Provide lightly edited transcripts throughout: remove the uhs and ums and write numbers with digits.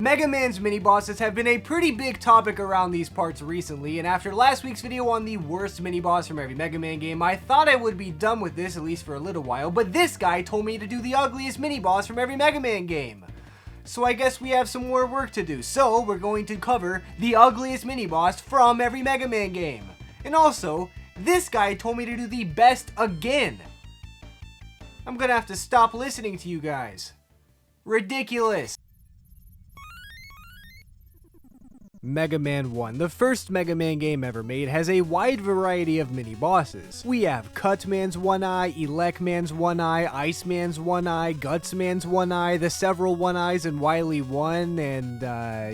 Mega Man's mini-bosses have been a pretty big topic around these parts recently, and after last week's video on the worst mini-boss from every Mega Man game, I thought I would be done with this at least for a little while, but this guy told me to do the ugliest mini-boss from every Mega Man game. So I guess we have some more work to do, so we're going to cover the ugliest mini-boss from every Mega Man game. And also, this guy told me to do the best again. I'm gonna have to stop listening to you guys. Ridiculous. Mega Man 1, the first Mega Man game ever made, has a wide variety of mini-bosses. We have Cutman's One Eye, Elecman's One Eye, Iceman's One Eye, Gutsman's One Eye, the several One Eyes, and Wily 1, and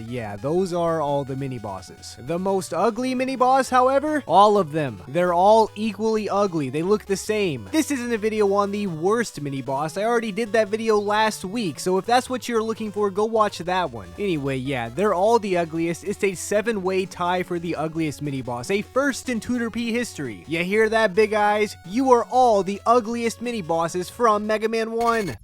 yeah, those are all the mini-bosses. The most ugly mini-boss, however? All of them. They're all equally ugly. They look the same. This isn't a video on the worst mini-boss. I already did that video last week, so if that's what you're looking for, go watch that one. Anyway, yeah, they're all the ugliest. It's a 7-way tie for the ugliest mini-boss, a first in Tooterp history. You hear that, Big Eyes? You are all the ugliest mini-bosses from Mega Man 1.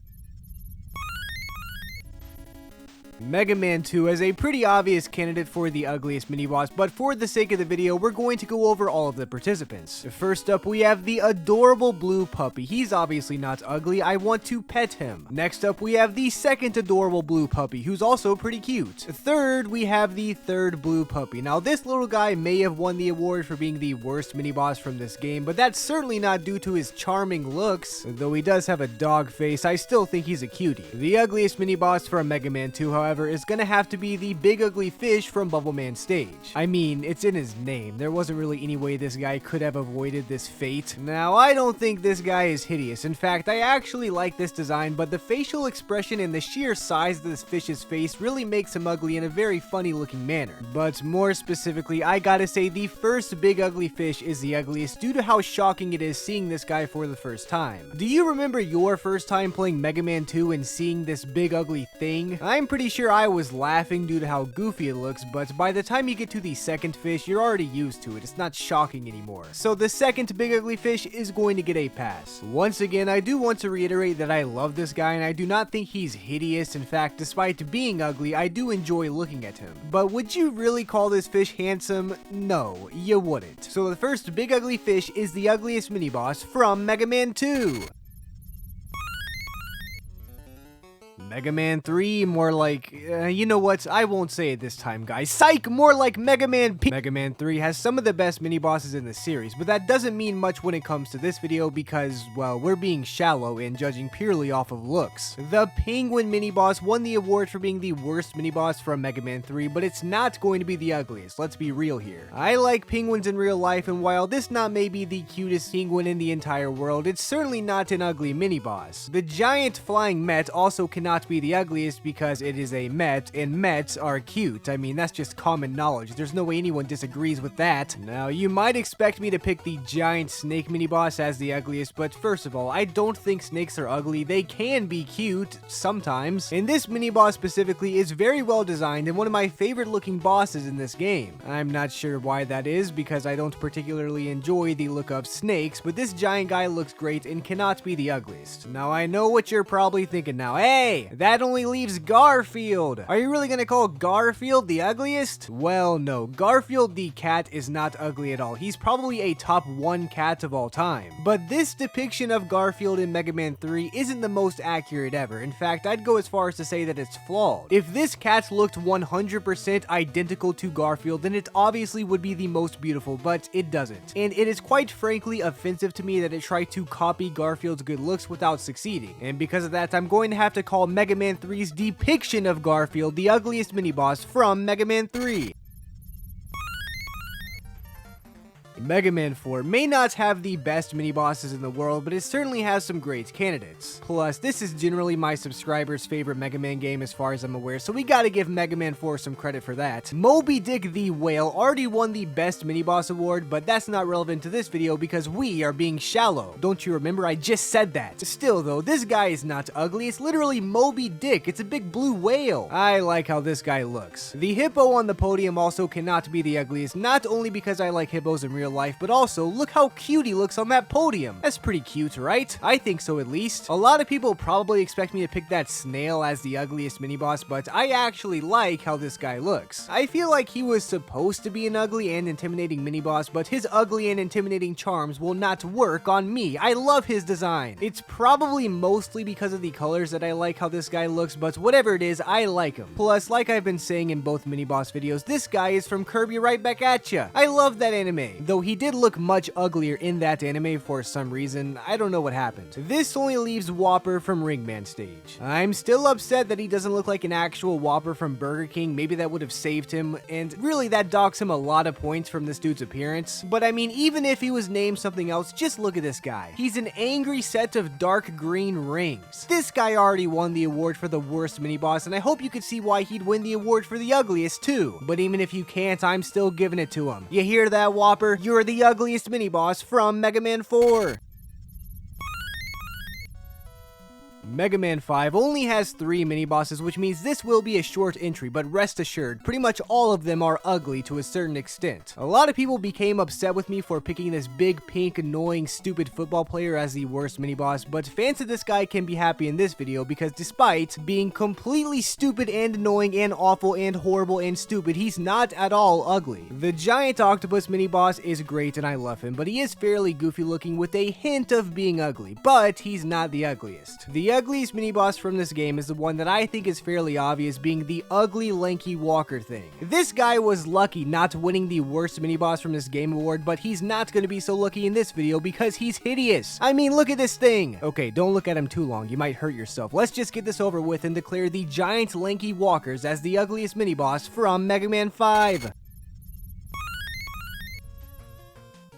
Mega Man 2 is a pretty obvious candidate for the ugliest mini-boss, but for the sake of the video, we're going to go over all of the participants. First up, we have the adorable blue puppy. He's obviously not ugly. I want to pet him. Next up, we have the second adorable blue puppy, who's also pretty cute. Third, we have the third blue puppy. Now, this little guy may have won the award for being the worst mini-boss from this game, but that's certainly not due to his charming looks. Though he does have a dog face, I still think he's a cutie. The ugliest mini-boss from Mega Man 2, however, is gonna have to be the big ugly fish from Bubble Man stage. I mean, it's in his name. There wasn't really any way this guy could have avoided this fate. Now, I don't think this guy is hideous. In fact, I actually like this design, but the facial expression and the sheer size of this fish's face really makes him ugly in a very funny looking manner. But more specifically, I gotta say the first big ugly fish is the ugliest due to how shocking it is seeing this guy for the first time. Do you remember your first time playing Mega Man 2 and seeing this big ugly thing? I'm pretty sure I was laughing due to how goofy it looks, but by the time you get to the second fish, you're already used to it. It's not shocking anymore. So the second big ugly fish is going to get a pass. Once again, I do want to reiterate that I love this guy and I do not think he's hideous. In fact, despite being ugly, I do enjoy looking at him. But would you really call this fish handsome? No, you wouldn't. So the first big ugly fish is the ugliest mini-boss from Mega Man 2. Mega Man 3, more like, you know what, I won't say it this time, guys. Psych, more like Mega Man P. Mega Man 3 has some of the best mini-bosses in the series, but that doesn't mean much when it comes to this video because, well, we're being shallow and judging purely off of looks. The Penguin mini-boss won the award for being the worst mini-boss from Mega Man 3, but it's not going to be the ugliest, let's be real here. I like penguins in real life, and while this not may be the cutest penguin in the entire world, it's certainly not an ugly mini-boss. The giant flying Met also cannot be the ugliest because it is a Met, and Mets are cute. I mean, that's just common knowledge. There's no way anyone disagrees with that. Now, you might expect me to pick the giant snake mini-boss as the ugliest, but first of all, I don't think snakes are ugly. They can be cute sometimes, and this mini-boss specifically is very well designed and one of my favorite looking bosses in this game. I'm not sure why that is because I don't particularly enjoy the look of snakes, but this giant guy looks great and cannot be the ugliest. Now, I know what you're probably thinking now. Hey, that only leaves Garfield. Are you really gonna call Garfield the ugliest? Well, no. Garfield the cat is not ugly at all. He's probably a top 1 cat of all time. But this depiction of Garfield in Mega Man 3 isn't the most accurate ever. In fact, I'd go as far as to say that it's flawed. If this cat looked 100% identical to Garfield, then it obviously would be the most beautiful, but it doesn't. And it is quite frankly offensive to me that it tried to copy Garfield's good looks without succeeding. And because of that, I'm going to have to call Mega Man 3's depiction of Garfield the ugliest mini-boss from Mega Man 3. Mega Man 4 may not have the best mini-bosses in the world, but it certainly has some great candidates. Plus, this is generally my subscribers' favorite Mega Man game as far as I'm aware, so we gotta give Mega Man 4 some credit for that. Moby Dick the Whale already won the best mini-boss award, but that's not relevant to this video because we are being shallow. Don't you remember? I just said that. Still though, this guy is not ugly, it's literally Moby Dick. It's a big blue whale. I like how this guy looks. The hippo on the podium also cannot be the ugliest, not only because I like hippos in real real life, but also look how cute he looks on that podium. That's pretty cute, right? I think so, at least. A lot of people probably expect me to pick that snail as the ugliest mini-boss, but I actually like how this guy looks. I feel like he was supposed to be an ugly and intimidating mini-boss, but his ugly and intimidating charms will not work on me. I love his design. It's probably mostly because of the colors that I like how this guy looks, but whatever it is, I like him. Plus, like I've been saying in both mini-boss videos, this guy is from Kirby Right Back At Ya. I love that anime, though he did look much uglier in that anime for some reason. I don't know what happened. This only leaves Whopper from Ringman stage. I'm still upset that he doesn't look like an actual Whopper from Burger King. Maybe that would have saved him, and really that docks him a lot of points from this dude's appearance. But I mean, even if he was named something else, just look at this guy. He's an angry set of dark green rings. This guy already won the award for the worst mini-boss, and I hope you could see why he'd win the award for the ugliest too. But even if you can't, I'm still giving it to him. You hear that, Whopper? You're the ugliest mini-boss from Mega Man 4. Mega Man 5 only has 3 mini-bosses, which means this will be a short entry, but rest assured, pretty much all of them are ugly to a certain extent. A lot of people became upset with me for picking this big, pink, annoying, stupid football player as the worst mini-boss, but fans of this guy can be happy in this video because despite being completely stupid and annoying and awful and horrible and stupid, he's not at all ugly. The giant octopus mini-boss is great and I love him, but he is fairly goofy looking with a hint of being ugly, but he's not the ugliest. The ugliest mini-boss from this game is the one that I think is fairly obvious, being the ugly lanky walker thing. This guy was lucky not winning the worst mini-boss from this game award, but he's not going to be so lucky in this video because he's hideous. I mean, look at this thing. Okay, don't look at him too long, you might hurt yourself. Let's just get this over with and declare the giant lanky walkers as the ugliest mini-boss from Mega Man 5.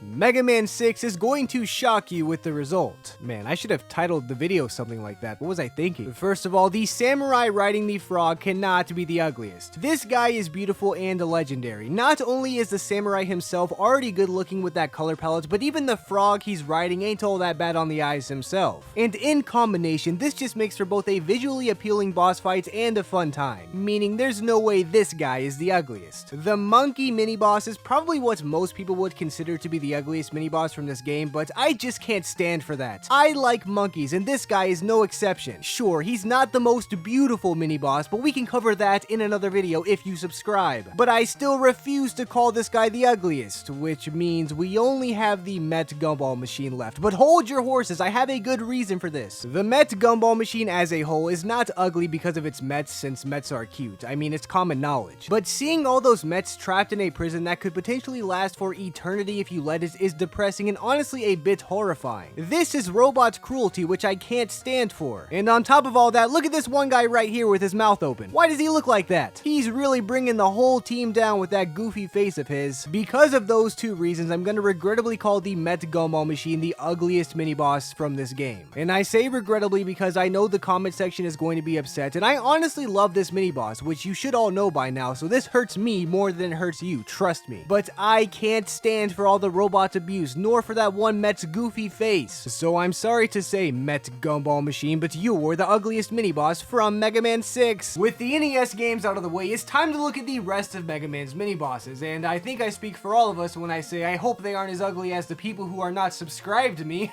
Mega Man 6 is going to shock you with the result. Man, I should have titled the video something like that. What was I thinking? First of all, the samurai riding the frog cannot be the ugliest. This guy is beautiful and legendary. Not only is the samurai himself already good looking with that color palette, but even the frog he's riding ain't all that bad on the eyes himself. And in combination, this just makes for both a visually appealing boss fight and a fun time. Meaning there's no way this guy is the ugliest. The monkey mini-boss is probably what most people would consider to be the ugliest mini-boss from this game, but I just can't stand for that. I like monkeys, and this guy is no exception. Sure, he's not the most beautiful mini-boss, but we can cover that in another video if you subscribe. But I still refuse to call this guy the ugliest, which means we only have the Met Gumball Machine left. But hold your horses, I have a good reason for this. The Met Gumball Machine as a whole is not ugly because of its Mets, since Mets are cute. I mean, it's common knowledge. But seeing all those Mets trapped in a prison that could potentially last for eternity if you let it is depressing and honestly a bit horrifying. This is robot cruelty, which I can't stand for. And on top of all that, look at this one guy right here with his mouth open. Why does he look like that? He's really bringing the whole team down with that goofy face of his. Because of those two reasons, I'm gonna regrettably call the Met Gumball Machine the ugliest mini-boss from this game. And I say regrettably because I know the comment section is going to be upset, and I honestly love this mini-boss, which you should all know by now, so this hurts me more than it hurts you, trust me. But I can't stand for all the robot abuse, nor for that one Met's goofy face. So I'm sorry to say, Met Gumball Machine, but you were the ugliest mini-boss from Mega Man 6. With the NES games out of the way, it's time to look at the rest of Mega Man's mini-bosses, and I think I speak for all of us when I say I hope they aren't as ugly as the people who are not subscribed to me.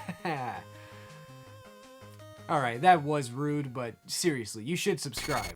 Alright, that was rude, but seriously, you should subscribe.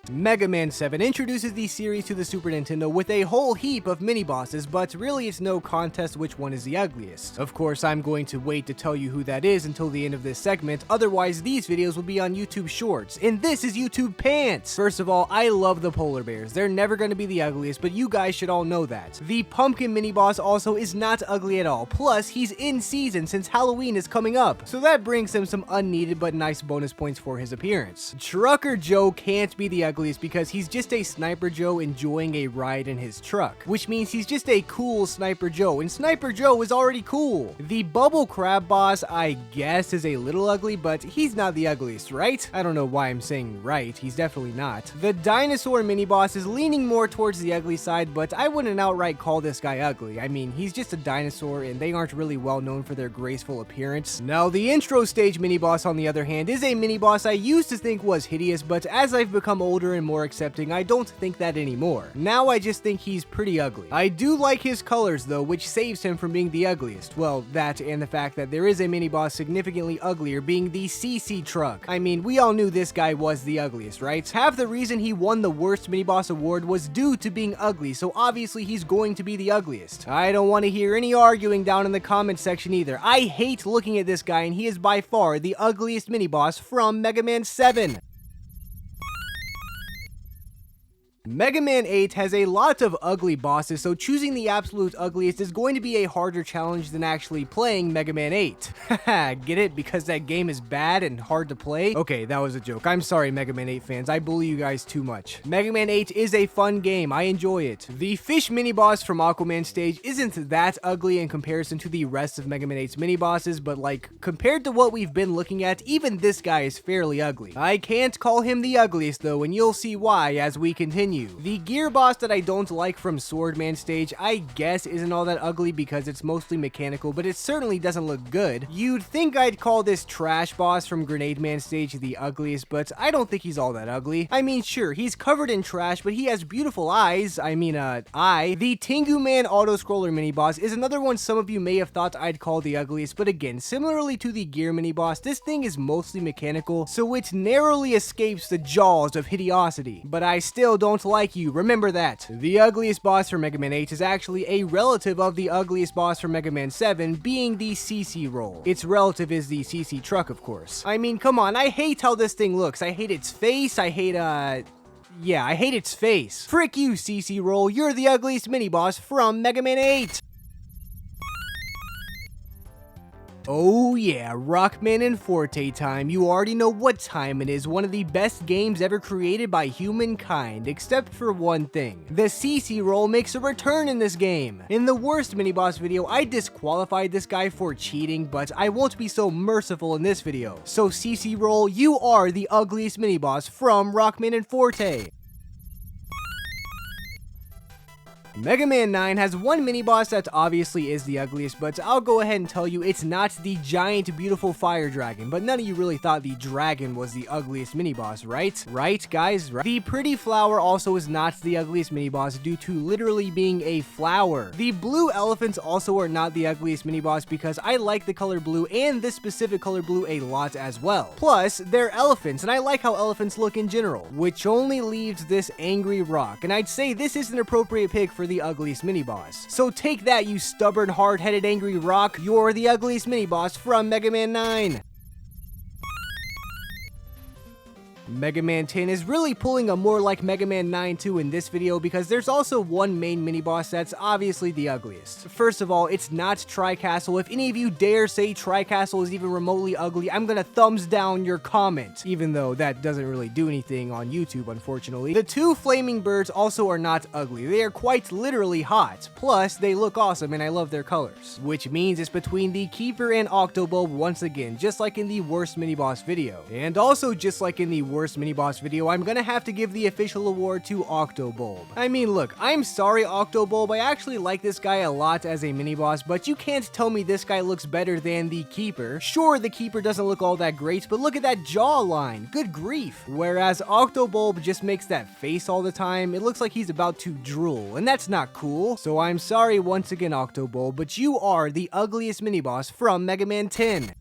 Mega Man 7 introduces the series to the Super Nintendo with a whole heap of mini-bosses, but really it's no contest which one is the ugliest. Of course, I'm going to wait to tell you who that is until the end of this segment, otherwise these videos will be on YouTube Shorts, and this is YouTube Pants! First of all, I love the polar bears. They're never going to be the ugliest, but you guys should all know that. The pumpkin mini-boss also is not ugly at all, plus he's in season since Halloween is coming up, so that brings him some unneeded but nice bonus points for his appearance. Trucker Joe can't be the ugliest because he's just a Sniper Joe enjoying a ride in his truck, which means he's just a cool Sniper Joe, and Sniper Joe is already cool. The Bubble Crab boss, I guess, is a little ugly, but he's not the ugliest, right? I don't know why I'm saying right, he's definitely not. The Dinosaur mini-boss is leaning more towards the ugly side, but I wouldn't outright call this guy ugly. I mean, he's just a dinosaur, and they aren't really well known for their graceful appearance. Now, the Intro Stage mini-boss, on the other hand, is a mini-boss I used to think was hideous, but as I've become older cuter and more accepting, I don't think that anymore. Now I just think he's pretty ugly. I do like his colors though, which saves him from being the ugliest. Well, that and the fact that there is a mini-boss significantly uglier, being the CC truck. I mean, we all knew this guy was the ugliest, right? Half the reason he won the worst mini-boss award was due to being ugly, so obviously he's going to be the ugliest. I don't want to hear any arguing down in the comment section either. I hate looking at this guy, and he is by far the ugliest mini-boss from Mega Man 7. Mega Man 8 has a lot of ugly bosses, so choosing the absolute ugliest is going to be a harder challenge than actually playing Mega Man 8. Haha, get it? Because that game is bad and hard to play? Okay, that was a joke. I'm sorry, Mega Man 8 fans. I bully you guys too much. Mega Man 8 is a fun game. I enjoy it. The fish mini-boss from Aquaman stage isn't that ugly in comparison to the rest of Mega Man 8's mini-bosses, but like, compared to what we've been looking at, even this guy is fairly ugly. I can't call him the ugliest though, and you'll see why as we continue. The gear boss that I don't like from Swordman stage, I guess isn't all that ugly because it's mostly mechanical, but it certainly doesn't look good. You'd think I'd call this trash boss from Grenade Man stage the ugliest, but I don't think he's all that ugly. I mean, sure, he's covered in trash, but he has beautiful eyes. I mean, The Tengu Man auto-scroller mini-boss is another one some of you may have thought I'd call the ugliest, but again, similarly to the gear mini-boss, this thing is mostly mechanical, so it narrowly escapes the jaws of hideosity. But I still don't like you, remember that. The ugliest boss for Mega Man 8 is actually a relative of the ugliest boss for Mega Man 7, being the CC roll. Its relative is the CC truck, of course. I mean, come on, I hate how this thing looks. I hate its face, I hate its face. Frick you, CC roll, you're the ugliest mini-boss from Mega Man 8! Oh yeah, Rockman and Forte time. You already know what time it is. One of the best games ever created by humankind, except for one thing. The CC roll makes a return in this game. In the worst mini-boss video, I disqualified this guy for cheating, but I won't be so merciful in this video. So CC roll, you are the ugliest mini-boss from Rockman and Forte. Mega Man 9 has one mini-boss that obviously is the ugliest, but I'll go ahead and tell you it's not the giant beautiful fire dragon, but none of you really thought the dragon was the ugliest mini-boss, right? Right, guys? Right? The pretty flower also is not the ugliest mini-boss due to literally being a flower. The blue elephants also are not the ugliest mini-boss because I like the color blue and this specific color blue a lot as well. Plus, they're elephants, and I like how elephants look in general, which only leaves this angry rock, and I'd say this is an appropriate pick for the ugliest mini-boss. So take that, you stubborn, hard-headed, angry rock. You're the ugliest mini-boss from Mega Man 9. Mega Man 10 is really pulling a more like Mega Man 9 2 in this video because there's also one main mini-boss that's obviously the ugliest. First of all, it's not Tri-Castle. If any of you dare say Tri-Castle is even remotely ugly, I'm gonna thumbs down your comment, even though that doesn't really do anything on YouTube, unfortunately. The two flaming birds also are not ugly. They are quite literally hot. Plus, they look awesome and I love their colors. Which means it's between the Keeper and Octobulb once again, just like in the worst mini-boss video. And also just like in the worst mini-boss video, I'm gonna have to give the official award to Octobulb. I mean, look, I'm sorry Octobulb, I actually like this guy a lot as a mini-boss, but you can't tell me this guy looks better than the Keeper. Sure, the Keeper doesn't look all that great, but look at that jawline, good grief. Whereas Octobulb just makes that face all the time, it looks like he's about to drool, and that's not cool. So I'm sorry once again Octobulb, but you are the ugliest mini-boss from Mega Man 10.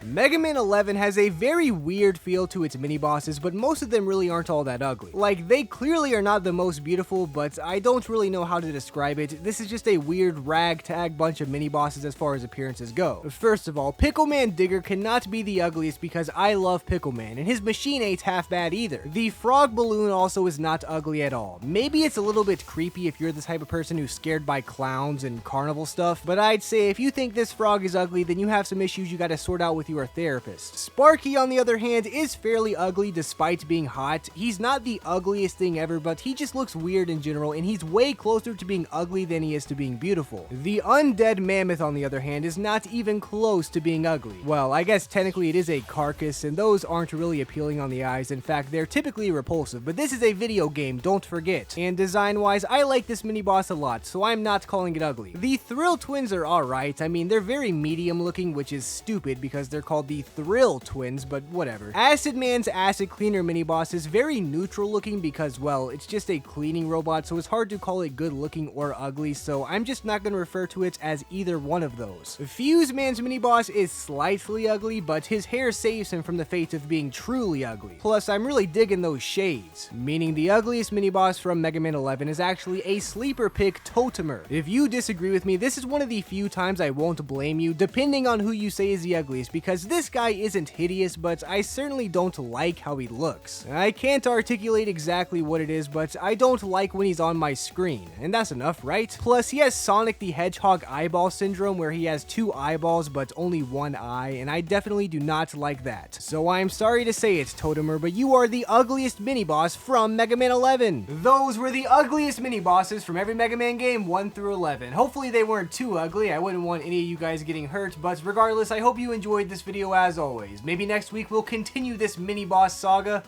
Mega Man 11 has a very weird feel to its mini-bosses, but most of them really aren't all that ugly. Like, they clearly are not the most beautiful, but I don't really know how to describe it. This is just a weird ragtag bunch of mini-bosses as far as appearances go. First of all, Pickle Man Digger cannot be the ugliest because I love Pickle Man, and his machine ain't half bad either. The Frog Balloon also is not ugly at all. Maybe it's a little bit creepy if you're the type of person who's scared by clowns and carnival stuff, but I'd say if you think this frog is ugly, then you have some issues you gotta sort out with your therapist. Sparky, on the other hand, is fairly ugly despite being hot. He's not the ugliest thing ever, but he just looks weird in general, and he's way closer to being ugly than he is to being beautiful. The Undead Mammoth, on the other hand, is not even close to being ugly. Well, I guess technically it is a carcass, and those aren't really appealing on the eyes. In fact, they're typically repulsive, but this is a video game, don't forget. And design-wise, I like this mini-boss a lot, so I'm not calling it ugly. The Thrill Twins are alright. I mean, they're very medium looking, which is stupid because they're they're called the Thrill Twins, but whatever. Acid Man's Acid Cleaner mini-boss is very neutral looking because, well, it's just a cleaning robot, so it's hard to call it good looking or ugly, so I'm just not going to refer to it as either one of those. Fuse Man's mini-boss is slightly ugly, but his hair saves him from the fate of being truly ugly. Plus, I'm really digging those shades, meaning the ugliest mini-boss from Mega Man 11 is actually a sleeper pick, Tooterp. If you disagree with me, this is one of the few times I won't blame you, depending on who you say is the ugliest, because this guy isn't hideous, but I certainly don't like how he looks. I can't articulate exactly what it is, but I don't like when he's on my screen, and that's enough, right? Plus, he has Sonic the Hedgehog eyeball syndrome, where he has 2 eyeballs but only 1 eye, and I definitely do not like that. So I'm sorry to say it, Tooterp, but you are the ugliest mini-boss from Mega Man 11. Those were the ugliest mini-bosses from every Mega Man game 1 through 11. Hopefully they weren't too ugly. I wouldn't want any of you guys getting hurt, but regardless, I hope you enjoyed this video as always. Maybe next week we'll continue this mini-boss saga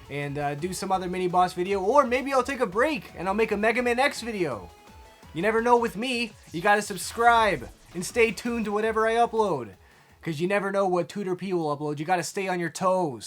and do some other mini-boss video, or maybe I'll take a break and I'll make a Mega Man X video. You never know with me. You gotta subscribe and stay tuned to whatever I upload, because you never know what Tooterp will upload. You gotta stay on your toes.